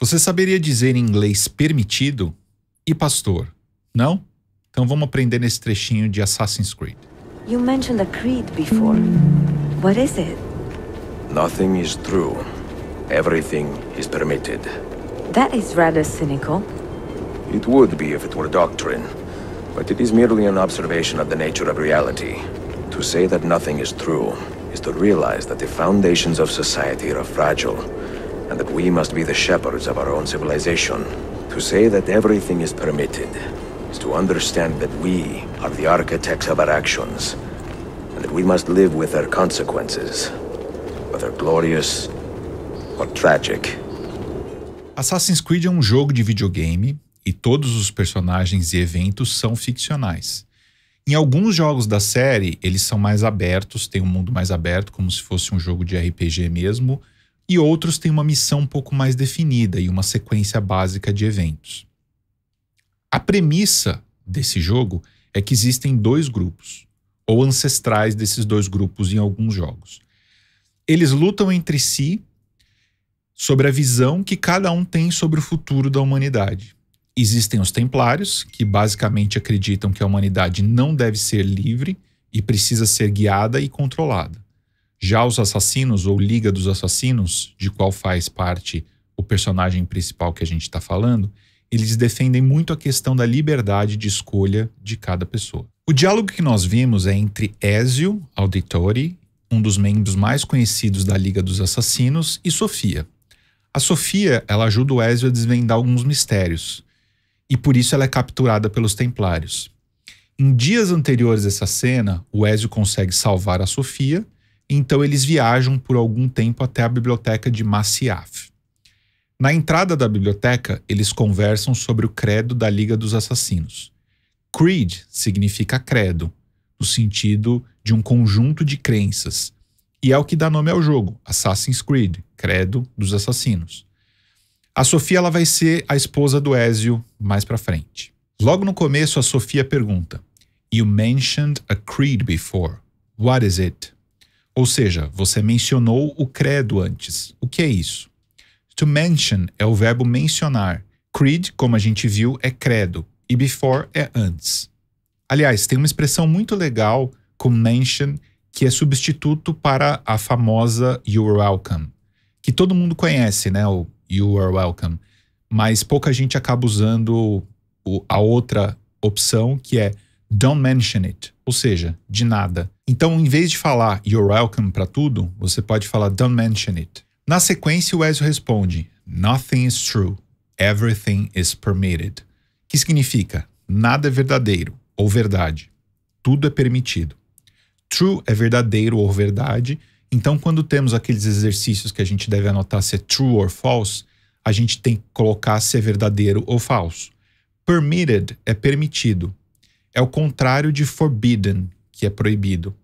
Você saberia dizer em inglês permitido e pastor? Não? Então vamos aprender nesse trechinho de Assassin's Creed. You mentioned a creed before. What is it? Nothing is true. Everything is permitted. That is rather cynical. It would be if it were doctrine, but it is merely an observation of the nature of reality. To say that nothing is true is to realize that the foundations of society are fragile, and that we must be the shepherds of our own civilization. To say that everything is permitted is to understand that we are the architects of our actions, and that we must live with their consequences, whether glorious or tragic. Assassin's Creed é um jogo de videogame e todos os personagens e eventos são ficcionais. Em alguns jogos da série, eles são mais abertos, tem um mundo mais aberto, como se fosse um jogo de RPG mesmo, e outros têm uma missão um pouco mais definida e uma sequência básica de eventos. A premissa desse jogo é que existem dois grupos, ou ancestrais desses dois grupos em alguns jogos. Eles lutam entre si sobre a visão que cada um tem sobre o futuro da humanidade. Existem os Templários, que basicamente acreditam que a humanidade não deve ser livre e precisa ser guiada e controlada. Já os Assassinos, ou Liga dos Assassinos, de qual faz parte o personagem principal que a gente está falando, eles defendem muito a questão da liberdade de escolha de cada pessoa. O diálogo que nós vimos é entre Ezio Auditore, um dos membros mais conhecidos da Liga dos Assassinos, e Sofia. A Sofia, ela ajuda o Ezio a desvendar alguns mistérios, e por isso ela é capturada pelos Templários. Em dias anteriores a essa cena, o Ezio consegue salvar a Sofia, então eles viajam por algum tempo até a biblioteca de Masyaf. Na entrada da biblioteca, eles conversam sobre o credo da Liga dos Assassinos. Creed significa credo, no sentido de um conjunto de crenças, e é o que dá nome ao jogo, Assassin's Creed, Credo dos Assassinos. A Sofia ela vai ser a esposa do Ezio mais pra frente. Logo no começo, a Sofia pergunta: You mentioned a creed before. What is it? Ou seja, você mencionou o credo antes. O que é isso? To mention é o verbo mencionar. Creed, como a gente viu, é credo. E before é antes. Aliás, tem uma expressão muito legal com mention que é substituto para a famosa You're welcome. Que todo mundo conhece, né? O You are welcome. Mas pouca gente acaba usando a outra opção, que é Don't mention it. Ou seja, de nada. Então, em vez de falar You're welcome para tudo, você pode falar Don't mention it. Na sequência, o Ezio responde Nothing is true. Everything is permitted. Que significa nada é verdadeiro ou verdade. Tudo é permitido. True é verdadeiro ou verdade. Então, quando temos aqueles exercícios que a gente deve anotar se é true or false, a gente tem que colocar se é verdadeiro ou falso. Permitted é permitido. É o contrário de forbidden, que é proibido.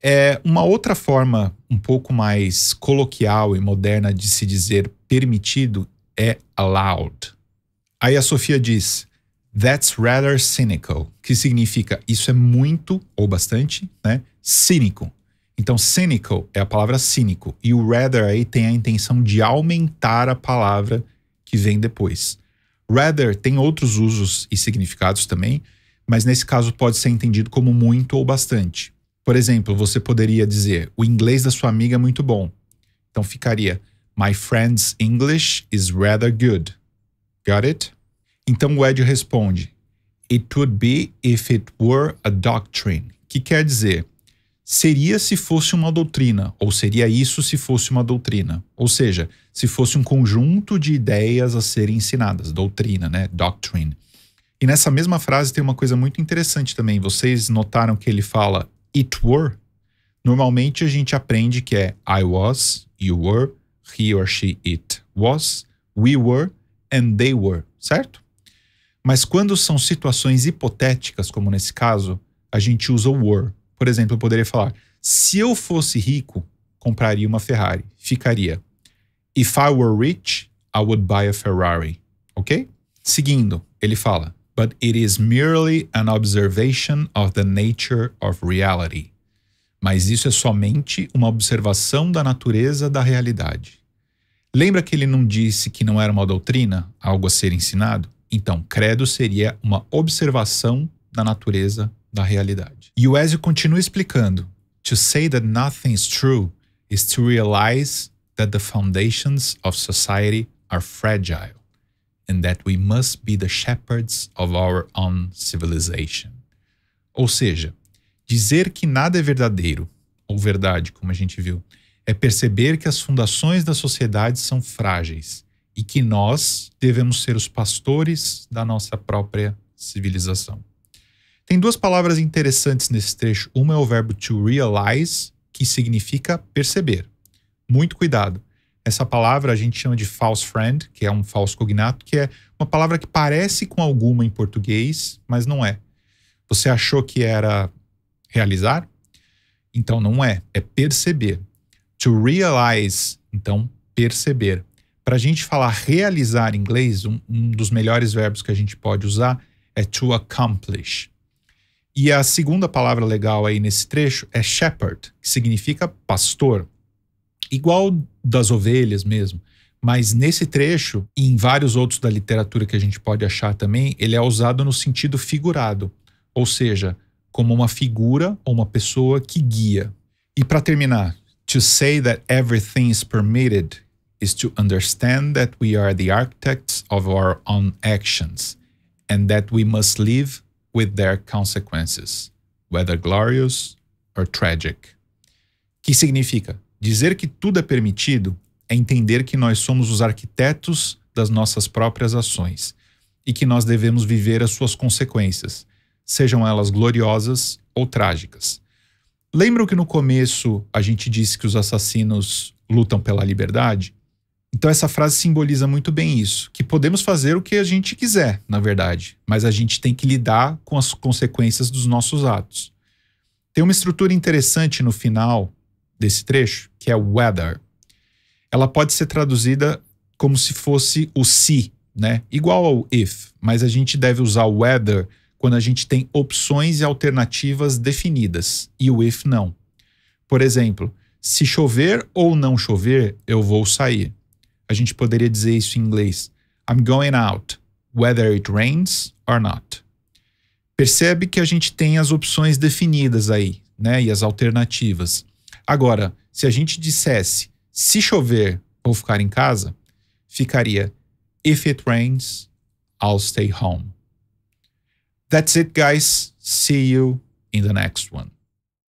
É uma outra forma um pouco mais coloquial e moderna de se dizer permitido é allowed. Aí a Sofia diz That's rather cynical, que significa isso é muito, ou bastante, né, cínico. Então, cynical é a palavra cínico. E o rather aí tem a intenção de aumentar a palavra que vem depois. Rather tem outros usos e significados também, mas nesse caso pode ser entendido como muito ou bastante. Por exemplo, você poderia dizer, o inglês da sua amiga é muito bom. Então ficaria, My friend's English is rather good. Got it? Então o Ezio responde, It would be if it were a doctrine. Que quer dizer, seria se fosse uma doutrina, ou seria isso se fosse uma doutrina. Ou seja, se fosse um conjunto de ideias a serem ensinadas. Doutrina, né? Doctrine. E nessa mesma frase tem uma coisa muito interessante também. Vocês notaram que ele fala it were? Normalmente a gente aprende que é I was, you were, he or she, it was, we were, and they were, certo? Mas quando são situações hipotéticas, como nesse caso, a gente usa o were. Por exemplo, eu poderia falar, se eu fosse rico, compraria uma Ferrari. Ficaria, If I were rich, I would buy a Ferrari. Ok? Seguindo, ele fala, But it is merely an observation of the nature of reality. Mas isso é somente uma observação da natureza da realidade. Lembra que ele não disse que não era uma doutrina, algo a ser ensinado? Então, credo seria uma observação da natureza da realidade. E o Ezio continua explicando: To say that nothing is true is to realize that the foundations of society are fragile and that we must be the shepherds of our own civilization. Ou seja, dizer que nada é verdadeiro, ou verdade, como a gente viu, é perceber que as fundações da sociedade são frágeis e que nós devemos ser os pastores da nossa própria civilização. Tem duas palavras interessantes nesse trecho. Uma é o verbo to realize, que significa perceber. Muito cuidado. Essa palavra a gente chama de false friend, que é um falso cognato, que é uma palavra que parece com alguma em português, mas não é. Você achou que era realizar? Então não é. É perceber. To realize, então, perceber. Para a gente falar realizar em inglês, um dos melhores verbos que a gente pode usar é to accomplish. E a segunda palavra legal aí nesse trecho é shepherd, que significa pastor. Igual das ovelhas mesmo. Mas nesse trecho, e em vários outros da literatura que a gente pode achar também, ele é usado no sentido figurado. Ou seja, como uma figura ou uma pessoa que guia. E para terminar, to say that everything is permitted is to understand that we are the architects of our own actions and that we must live with their consequences, whether glorious or tragic. Que significa? Dizer que tudo é permitido é entender que nós somos os arquitetos das nossas próprias ações e que nós devemos viver as suas consequências, sejam elas gloriosas ou trágicas. Lembram que no começo a gente disse que os assassinos lutam pela liberdade? Então essa frase simboliza muito bem isso, que podemos fazer o que a gente quiser, na verdade, mas a gente tem que lidar com as consequências dos nossos atos. Tem uma estrutura interessante no final desse trecho, que é whether. Ela pode ser traduzida como se fosse o se, né? Igual ao if, mas a gente deve usar o whether quando a gente tem opções e alternativas definidas, e o if não. Por exemplo, se chover ou não chover, eu vou sair. A gente poderia dizer isso em inglês. I'm going out, whether it rains or not. Percebe que a gente tem as opções definidas aí, né? E as alternativas. Agora, se a gente dissesse, se chover, vou ficar em casa, ficaria, if it rains, I'll stay home. That's it, guys. See you in the next one.